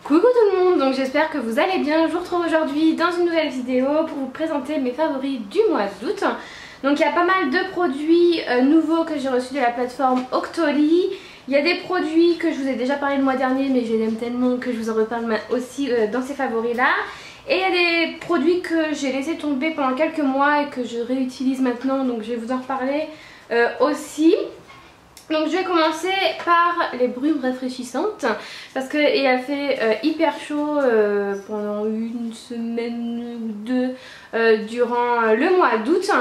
Coucou tout le monde, donc j'espère que vous allez bien. Je vous retrouve aujourd'hui dans une nouvelle vidéo pour vous présenter mes favoris du mois d'août. Donc il y a pas mal de produits nouveaux que j'ai reçus de la plateforme Octoly. Il y a des produits que je vous ai déjà parlé le mois dernier mais je les aime tellement que je vous en reparle aussi dans ces favoris là. Et il y a des produits que j'ai laissé tomber pendant quelques mois et que je réutilise maintenant, donc je vais vous en reparler aussi. Donc je vais commencer par les brumes rafraîchissantes parce qu'il a fait hyper chaud pendant une semaine ou deux durant le mois d'août.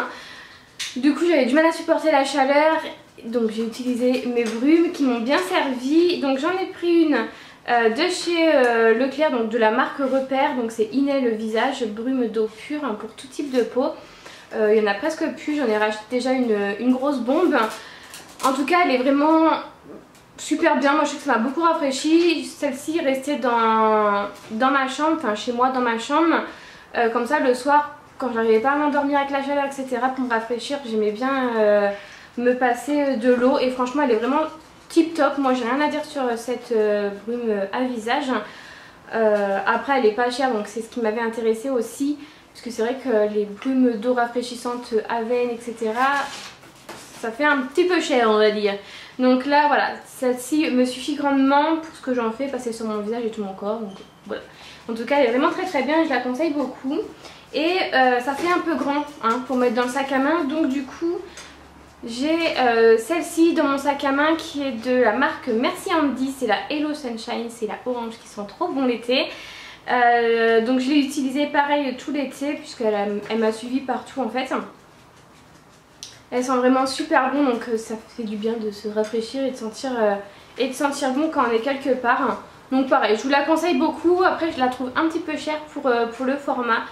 Du coup j'avais du mal à supporter la chaleur, donc j'ai utilisé mes brumes qui m'ont bien servi. Donc j'en ai pris une de chez Leclerc, donc de la marque Repère, donc c'est Iné le visage, brume d'eau pure pour tout type de peau. Il y en a presque plus, j'en ai racheté déjà une grosse bombe. En tout cas elle est vraiment super bien, moi je sais que ça m'a beaucoup rafraîchi. Celle-ci est restée dans ma chambre, enfin chez moi dans ma chambre. Comme ça le soir quand j'arrivais pas à m'endormir avec la chaleur etc, pour me rafraîchir, j'aimais bien me passer de l'eau. Et franchement elle est vraiment tip top, moi j'ai rien à dire sur cette brume à visage. Après elle est pas chère, donc c'est ce qui m'avait intéressé aussi. Parce que c'est vrai que les brumes d'eau rafraîchissantes à veine etc, ça fait un petit peu cher on va dire. Donc là voilà, celle-ci me suffit grandement pour ce que j'en fais, passer sur mon visage et tout mon corps. Donc voilà. En tout cas elle est vraiment très bien et je la conseille beaucoup. Et ça fait un peu grand hein, pour mettre dans le sac à main. Donc du coup j'ai celle-ci dans mon sac à main qui est de la marque Merci Andy. C'est la Hello Sunshine, c'est la orange qui sent trop bon l'été. Donc je l'ai utilisée pareil tout l'été puisqu'elle m'a suivi partout en fait. Elles sont vraiment super bon, donc ça fait du bien de se rafraîchir et de sentir bon quand on est quelque part. Donc pareil, je vous la conseille beaucoup. Après je la trouve un petit peu chère pour le format.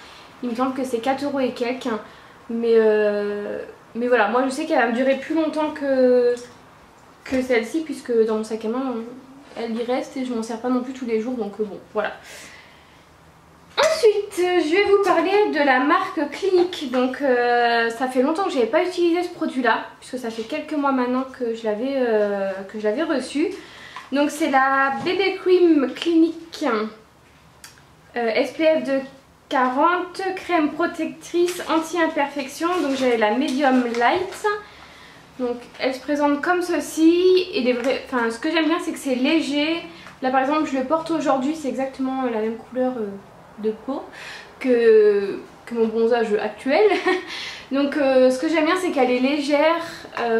Il me semble que c'est 4 € et quelques. Mais voilà, moi je sais qu'elle va me durer plus longtemps que celle-ci, puisque dans mon sac à main elle y reste et je m'en sers pas non plus tous les jours, donc bon voilà. Ensuite je vais vous parler de la marque Clinique. Donc ça fait longtemps que je n'avais pas utilisé ce produit là, puisque ça fait quelques mois maintenant que je l'avais reçu. Donc c'est la BB Cream Clinique SPF de 40, crème protectrice anti-imperfection. Donc j'avais la Medium Light. Donc elle se présente comme ceci. Et ce que j'aime bien c'est que c'est léger. Là par exemple je le porte aujourd'hui, c'est exactement la même couleur de peau que mon bronzage actuel. Donc ce que j'aime bien c'est qu'elle est légère,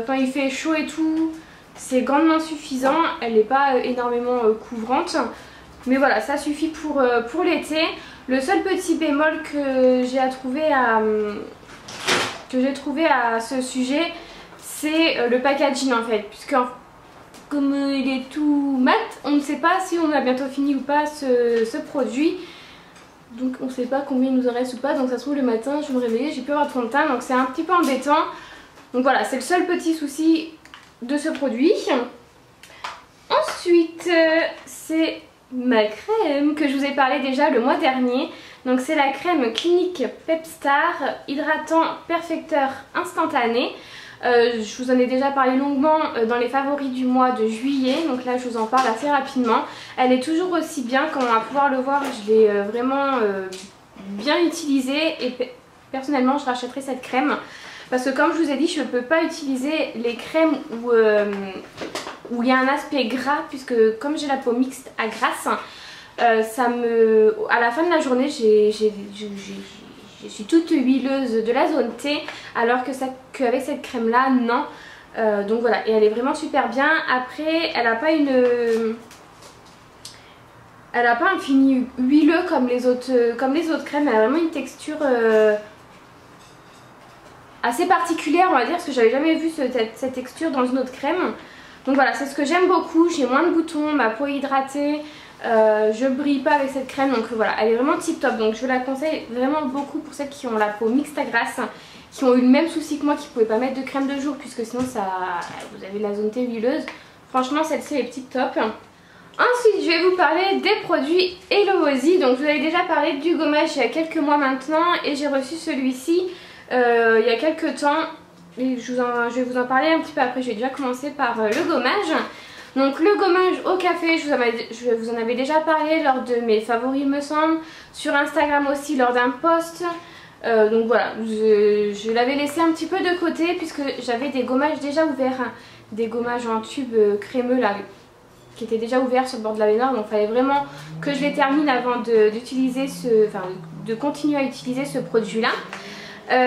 quand il fait chaud et tout c'est grandement suffisant. Elle n'est pas énormément couvrante, mais voilà ça suffit pour l'été. Le seul petit bémol que j'ai trouvé à ce sujet, c'est le packaging en fait, puisque comme il est tout mat, on ne sait pas si on a bientôt fini ou pas ce produit. Donc on ne sait pas combien il nous en reste ou pas, donc ça se trouve le matin je vais me réveiller, j'ai pu avoir trop de teint, donc c'est un petit peu embêtant. Donc voilà, c'est le seul petit souci de ce produit. Ensuite c'est ma crème que je vous ai parlé déjà le mois dernier. Donc c'est la crème Clinique Pepstar hydratant perfecteur instantané. Je vous en ai déjà parlé longuement dans les favoris du mois de juillet, donc là je vous en parle assez rapidement. Elle est toujours aussi bien, comme on va pouvoir le voir, je l'ai vraiment bien utilisée et personnellement je rachèterai cette crème. Parce que comme je vous ai dit, je ne peux pas utiliser les crèmes où il y a un aspect gras, puisque comme j'ai la peau mixte à grasse, à la fin de la journée je suis toute huileuse de la zone T, alors qu'avec cette crème là non. Donc voilà, et elle est vraiment super bien. Après elle n'a pas un fini huileux comme les autres crèmes. Elle a vraiment une texture assez particulière on va dire, parce que j'avais jamais vu cette texture dans une autre crème. Donc voilà, c'est ce que j'aime beaucoup. J'ai moins de boutons, ma peau est hydratée. Je brille pas avec cette crème, donc voilà, elle est vraiment tip top. Donc je la conseille vraiment beaucoup pour celles qui ont la peau mixte à grasse, qui ont eu le même souci que moi, qui ne pouvaient pas mettre de crème de jour puisque sinon vous avez la zone T huileuse. Franchement celle-ci est tip top. Ensuite je vais vous parler des produits Hello Ozzy. Donc je vous avais déjà parlé du gommage il y a quelques mois maintenant, et j'ai reçu celui-ci il y a quelques temps. Et je vais vous en parler un petit peu après. Je vais déjà commencer par le gommage. Donc le gommage au café, je vous en avais déjà parlé lors de mes favoris me semble, sur Instagram aussi lors d'un post. Donc voilà, je l'avais laissé un petit peu de côté puisque j'avais des gommages déjà ouverts, hein, des gommages en tube crémeux là, qui étaient déjà ouverts sur le bord de la baignoire. Donc il fallait vraiment que je les termine avant de continuer à utiliser ce produit là.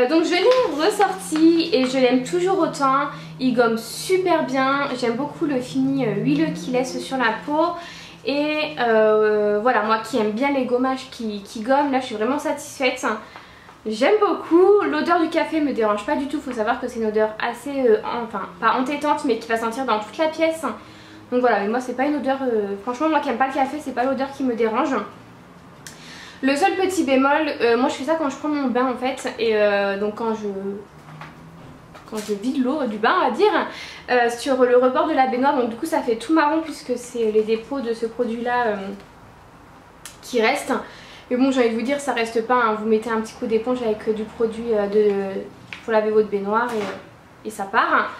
Donc je l'ai ressorti et je l'aime toujours autant. Il gomme super bien, j'aime beaucoup le fini huileux qu'il laisse sur la peau. Et voilà, moi qui aime bien les gommages qui gomment, là je suis vraiment satisfaite. J'aime beaucoup, l'odeur du café me dérange pas du tout, faut savoir que c'est une odeur assez, enfin pas entêtante mais qui va sentir dans toute la pièce. Donc voilà, mais moi c'est pas une odeur, franchement moi qui aime pas le café, c'est pas l'odeur qui me dérange. Le seul petit bémol, moi je fais ça quand je prends mon bain en fait, et donc quand je vide l'eau du bain on va dire, sur le rebord de la baignoire, donc du coup ça fait tout marron puisque c'est les dépôts de ce produit là qui restent. Mais bon j'ai envie de vous dire ça reste pas, hein. Vous mettez un petit coup d'éponge avec du produit pour laver votre baignoire et ça part.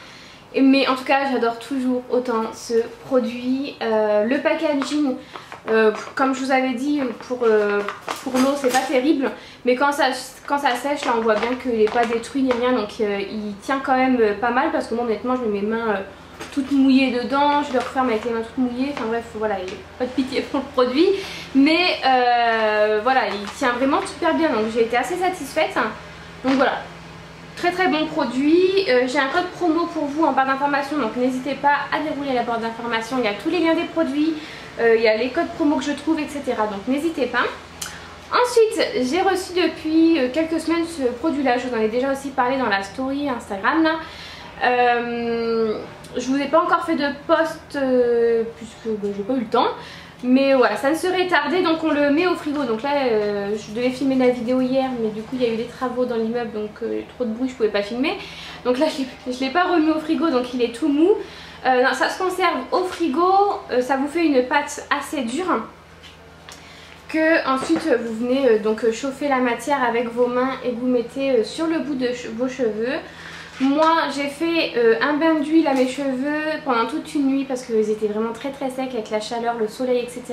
Mais en tout cas j'adore toujours autant ce produit. Le packaging, comme je vous avais dit, pour l'eau c'est pas terrible, mais quand ça sèche là on voit bien qu'il n'est pas détruit ni rien, donc il tient quand même pas mal parce que moi honnêtement je mets mes mains toutes mouillées dedans, je le referme avec les mains toutes mouillées, enfin bref voilà, il n'y a pas de pitié pour le produit, mais voilà, il tient vraiment super bien, donc j'ai été assez satisfaite. Donc voilà, très très bon produit. J'ai un code promo pour vous en barre d'information, donc n'hésitez pas à dérouler la barre d'information, il y a tous les liens des produits, il y a les codes promo que je trouve, etc. Donc n'hésitez pas. Ensuite j'ai reçu depuis quelques semaines ce produit là, je vous en ai déjà aussi parlé dans la story Instagram là. Je vous ai pas encore fait de post puisque j'ai pas eu le temps, mais voilà, ça ne serait tardé, donc on le met au frigo. Donc là je devais filmer la vidéo hier, mais du coup il y a eu des travaux dans l'immeuble, donc trop de bruit, je pouvais pas filmer. Donc là je l'ai pas remis au frigo, donc il est tout mou. Non, ça se conserve au frigo, ça vous fait une pâte assez dure que ensuite vous venez donc chauffer la matière avec vos mains et vous mettez sur le bout de vos cheveux. Moi j'ai fait un bain d'huile à mes cheveux pendant toute une nuit parce qu'ils étaient vraiment très très secs avec la chaleur, le soleil, etc.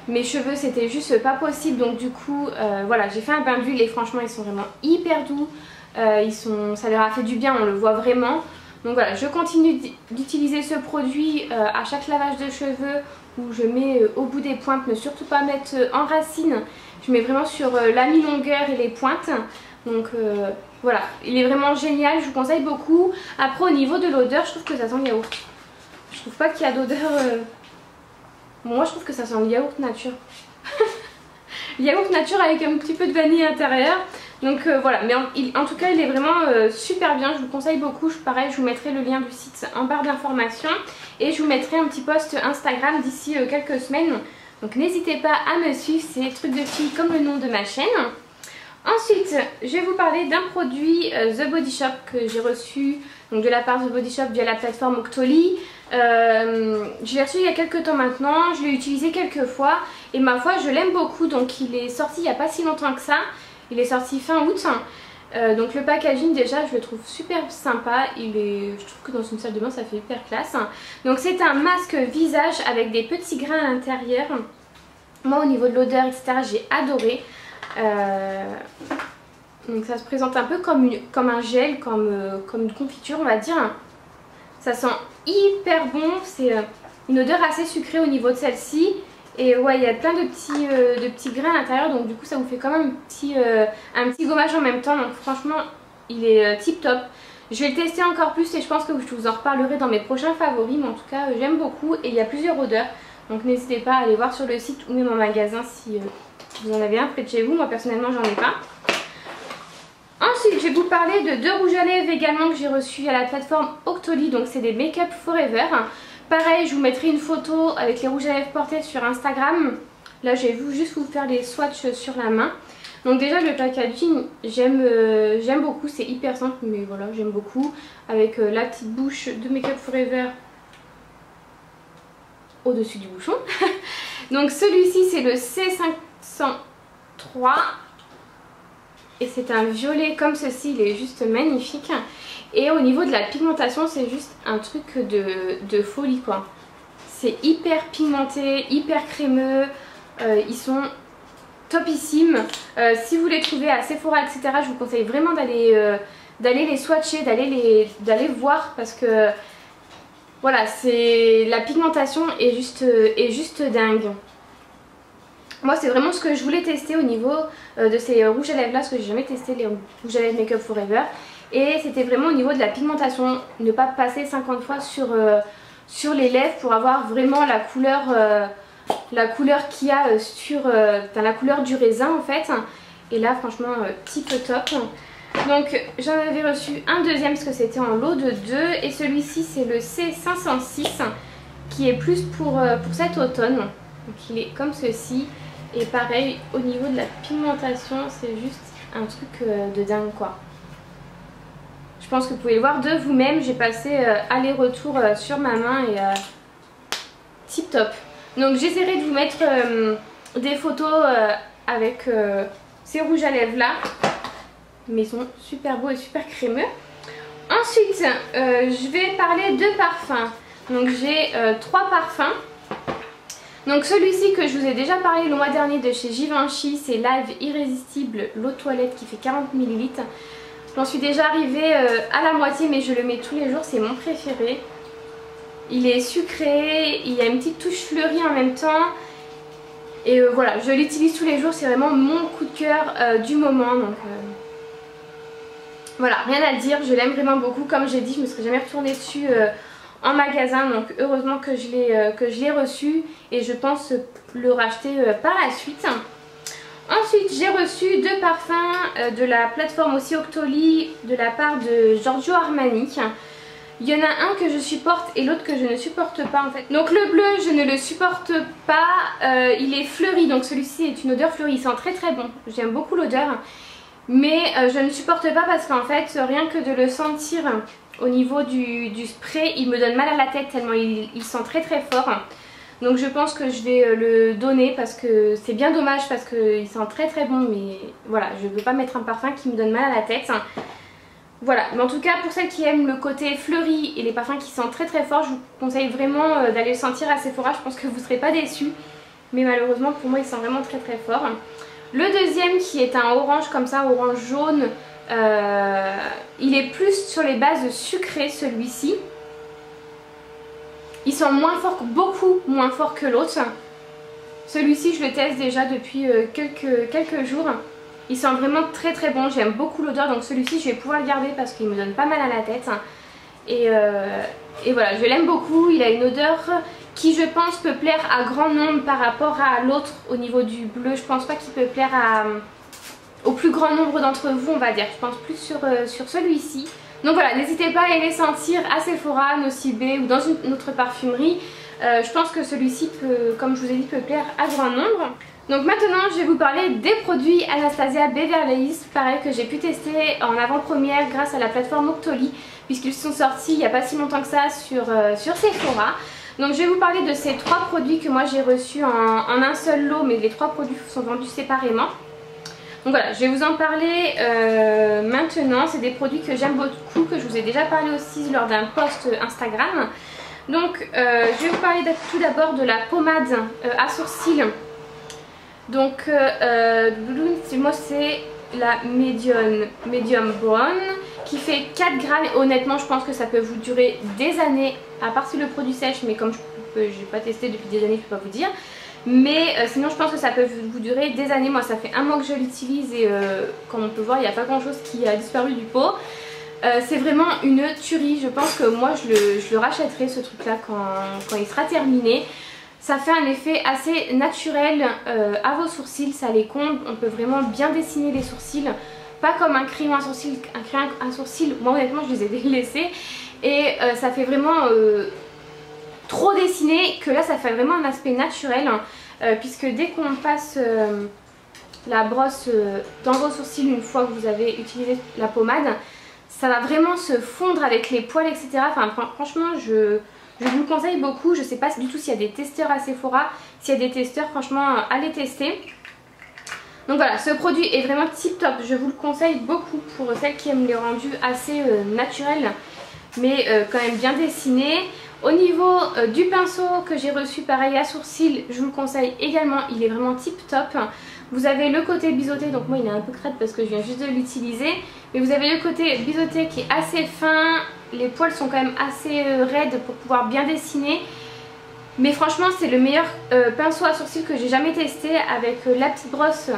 Mes cheveux c'était juste pas possible, donc du coup voilà, j'ai fait un bain d'huile et franchement ils sont vraiment hyper doux, ça leur a fait du bien, on le voit vraiment. Donc voilà, je continue d'utiliser ce produit à chaque lavage de cheveux, où je mets au bout des pointes, ne surtout pas mettre en racine, je mets vraiment sur la mi-longueur et les pointes. Donc voilà, il est vraiment génial, je vous conseille beaucoup. Après au niveau de l'odeur, je trouve que ça sent le yaourt. Je trouve pas qu'il y a d'odeur... Bon, moi je trouve que ça sent le yaourt nature. Yaourt nature avec un petit peu de vanille à l'intérieur. Donc voilà, mais en tout cas il est vraiment super bien, je vous conseille beaucoup. Pareil, je vous mettrai le lien du site en barre d'information et je vous mettrai un petit post Instagram d'ici quelques semaines. Donc n'hésitez pas à me suivre, c'est Trucs de Filles comme le nom de ma chaîne. Ensuite, je vais vous parler d'un produit The Body Shop que j'ai reçu donc de la part de The Body Shop via la plateforme Octoly. Je l'ai reçu il y a quelques temps maintenant, je l'ai utilisé quelques fois et ma foi je l'aime beaucoup. Donc il est sorti il n'y a pas si longtemps que ça, il est sorti fin août. Donc le packaging déjà je le trouve super sympa, je trouve que dans une salle de bain ça fait hyper classe. Donc c'est un masque visage avec des petits grains à l'intérieur. Moi au niveau de l'odeur etc j'ai adoré. Donc ça se présente un peu comme un gel, comme une confiture on va dire. Ça sent hyper bon, c'est une odeur assez sucrée au niveau de celle-ci. Et ouais, il y a plein de petits grains à l'intérieur, donc du coup ça vous fait quand même un petit gommage en même temps. Donc franchement il est tip top. Je vais le tester encore plus et je pense que je vous en reparlerai dans mes prochains favoris. Mais en tout cas j'aime beaucoup et il y a plusieurs odeurs. Donc n'hésitez pas à aller voir sur le site ou même en magasin si vous en avez un près de chez vous. Moi personnellement j'en ai pas. Ensuite je vais vous parler de deux rouges à lèvres également que j'ai reçus à la plateforme Octoly. Donc c'est des Make Up Forever. Pareil, je vous mettrai une photo avec les rouges à lèvres portés sur Instagram. Là j'ai voulu juste vous faire les swatchs sur la main. Donc déjà le packaging j'aime beaucoup, c'est hyper simple mais voilà j'aime beaucoup. Avec la petite bouche de Make Up Forever au dessus du bouchon. Donc celui-ci c'est le C503 et c'est un violet comme ceci, il est juste magnifique. Et au niveau de la pigmentation c'est juste un truc de folie quoi. C'est hyper pigmenté, hyper crémeux, ils sont topissimes. Si vous les trouvez à Sephora etc, je vous conseille vraiment d'aller les swatcher, d'aller voir parce que voilà, la pigmentation est juste dingue. Moi c'est vraiment ce que je voulais tester au niveau de ces rouges à lèvres là, parce que j'ai jamais testé les rouges à lèvres Make Up Forever. Et c'était vraiment au niveau de la pigmentation, ne pas passer 50 fois sur les lèvres pour avoir vraiment la couleur qu'il y a la couleur du raisin en fait. Et là franchement tip top. Donc j'en avais reçu un deuxième parce que c'était en lot de 2. Et celui-ci c'est le C506 qui est plus pour cet automne. Donc il est comme ceci. Et pareil au niveau de la pigmentation c'est juste un truc de dingue quoi. Je pense que vous pouvez le voir de vous-même, j'ai passé aller-retour sur ma main et tip top. Donc j'essaierai de vous mettre des photos avec ces rouges à lèvres là. Mais ils sont super beaux et super crémeux. Ensuite, je vais parler de parfums. Donc j'ai 3 parfums. Donc celui-ci que je vous ai déjà parlé le mois dernier de chez Givenchy, c'est Live Irrésistible l'eau de toilette qui fait 40 ml. J'en suis déjà arrivée à la moitié mais je le mets tous les jours, c'est mon préféré. Il est sucré, il y a une petite touche fleurie en même temps. Et voilà, je l'utilise tous les jours, c'est vraiment mon coup de cœur du moment. Donc voilà, rien à dire, je l'aime vraiment beaucoup. Comme j'ai dit, je ne me serais jamais retournée dessus en magasin. Donc heureusement que je l'ai reçu et je pense le racheter par la suite. Ensuite j'ai reçu 2 parfums de la plateforme aussi Octoly de la part de Giorgio Armani. Il y en a un que je supporte et l'autre que je ne supporte pas en fait. Donc le bleu je ne le supporte pas, il est fleuri, donc celui-ci est une odeur fleurie, il sent très très bon, j'aime beaucoup l'odeur. Mais je ne supporte pas parce qu'en fait rien que de le sentir au niveau du spray il me donne mal à la tête tellement il sent très très fort. Donc je pense que je vais le donner parce que c'est bien dommage parce qu'il sent très très bon, mais voilà, je ne veux pas mettre un parfum qui me donne mal à la tête. Voilà, mais en tout cas pour celles qui aiment le côté fleuri et les parfums qui sentent très très fort, je vous conseille vraiment d'aller le sentir à Sephora, je pense que vous ne serez pas déçus. Mais malheureusement pour moi il sent vraiment très très fort. Le deuxième qui est un orange comme ça, orange jaune, il est plus sur les bases sucrées celui-ci. Il sent moins fort, beaucoup moins fort que l'autre. Celui-ci je le teste déjà depuis quelques jours. Il sent vraiment très très bon, j'aime beaucoup l'odeur, donc celui-ci je vais pouvoir le garder parce qu'il me donne pas mal à la tête. Et voilà, je l'aime beaucoup, il a une odeur qui je pense peut plaire à grand nombre par rapport à l'autre au niveau du bleu. Je pense pas qu'il peut plaire au plus grand nombre d'entre vous on va dire, je pense plus sur celui-ci. Donc voilà, n'hésitez pas à aller les sentir à Sephora, Nocibé ou dans une autre parfumerie. Je pense que celui-ci peut, comme je vous ai dit, peut plaire à grand nombre. Donc maintenant je vais vous parler des produits Anastasia Beverly Hills, pareil que j'ai pu tester en avant-première grâce à la plateforme Octoly, puisqu'ils sont sortis il n'y a pas si longtemps que ça sur Sephora. Donc je vais vous parler de ces 3 produits que moi j'ai reçus en un seul lot, mais les 3 produits sont vendus séparément. Donc voilà, je vais vous en parler maintenant. C'est des produits que j'aime beaucoup, que je vous ai déjà parlé aussi lors d'un post Instagram. Donc je vais vous parler tout d'abord de la pommade à sourcils. Donc moi c'est la Medium Brown qui fait 4 grammes. Honnêtement je pense que ça peut vous durer des années, à part si le produit sèche, mais comme je n'ai pas testé depuis des années je ne peux pas vous dire. Mais sinon je pense que ça peut vous durer des années. Moi ça fait un mois que je l'utilise et comme on peut voir il n'y a pas grand chose qui a disparu du pot. C'est vraiment une tuerie, je pense que moi je le rachèterai ce truc là quand il sera terminé. Ça fait un effet assez naturel à vos sourcils, ça les comble, on peut vraiment bien dessiner les sourcils. Pas comme un crayon à sourcils, moi honnêtement je les ai délaissés. Et ça fait vraiment trop dessiné que là ça fait vraiment un aspect naturel. Puisque dès qu'on passe la brosse dans vos sourcils une fois que vous avez utilisé la pommade, ça va vraiment se fondre avec les poils etc. Enfin franchement je vous le conseille beaucoup. Je sais pas du tout s'il y a des testeurs à Sephora. S'il y a des testeurs, franchement allez tester. Donc voilà, ce produit est vraiment tip top, je vous le conseille beaucoup pour celles qui aiment les rendus assez naturels mais quand même bien dessinés. Au niveau du pinceau que j'ai reçu pareil à sourcils, je vous le conseille également, il est vraiment tip top. Vous avez le côté biseauté, donc moi il est un peu crade parce que je viens juste de l'utiliser. Mais vous avez le côté biseauté qui est assez fin, les poils sont quand même assez raides pour pouvoir bien dessiner. Mais franchement c'est le meilleur pinceau à sourcils que j'ai jamais testé avec la petite brosse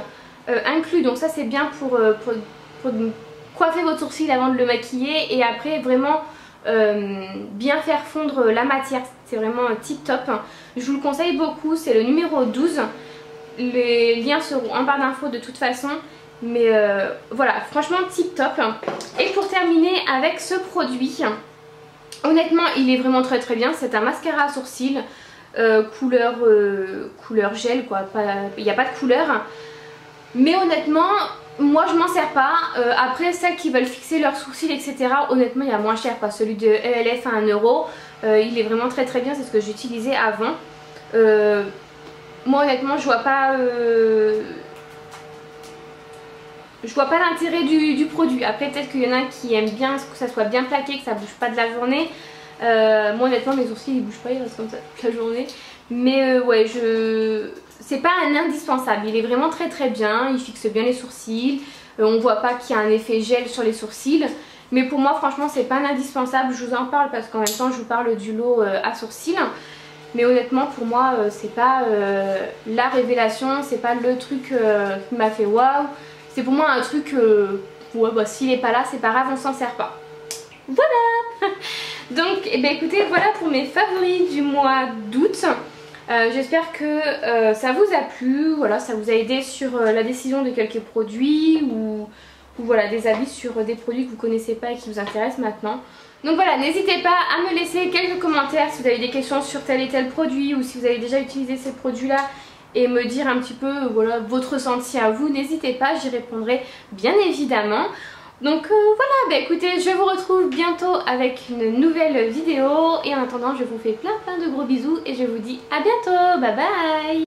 inclus. Donc ça c'est bien pour coiffer votre sourcil avant de le maquiller et après vraiment bien faire fondre la matière. C'est vraiment tip top. Je vous le conseille beaucoup, c'est le numéro 12. Les liens seront en barre d'infos de toute façon. Mais voilà, franchement tip top. Et pour terminer avec ce produit, honnêtement il est vraiment très très bien. C'est un mascara à sourcils couleur gel quoi, il n'y a pas de couleur. Mais honnêtement moi je m'en sers pas. Après celles qui veulent fixer leurs sourcils etc, honnêtement il y a moins cher quoi. Celui de ELF à 1 euro, il est vraiment très très bien, c'est ce que j'utilisais avant. Moi honnêtement je vois pas l'intérêt du produit. Après peut-être qu'il y en a qui aiment bien que ça soit bien plaqué, que ça bouge pas de la journée. Moi honnêtement mes sourcils ils bougent pas, ils restent comme ça toute la journée. Mais ouais, c'est pas un indispensable, il est vraiment très très bien, il fixe bien les sourcils. On voit pas qu'il y a un effet gel sur les sourcils. Mais pour moi franchement c'est pas un indispensable, je vous en parle parce qu'en même temps je vous parle du lot à sourcils. Mais honnêtement pour moi c'est pas la révélation, c'est pas le truc qui m'a fait waouh. C'est pour moi un truc, ouais bah s'il est pas là c'est pas grave, on s'en sert pas. Voilà. Donc eh ben, écoutez, voilà pour mes favoris du mois d'août. J'espère que ça vous a plu, voilà, ça vous a aidé sur la décision de quelques produits ou voilà, des avis sur des produits que vous connaissez pas et qui vous intéressent maintenant. Donc voilà, n'hésitez pas à me laisser quelques commentaires si vous avez des questions sur tel et tel produit ou si vous avez déjà utilisé ces produits là et me dire un petit peu voilà, votre ressenti à vous. N'hésitez pas, j'y répondrai bien évidemment. Donc voilà, bah écoutez, je vous retrouve bientôt avec une nouvelle vidéo et en attendant je vous fais plein de gros bisous et je vous dis à bientôt, bye bye.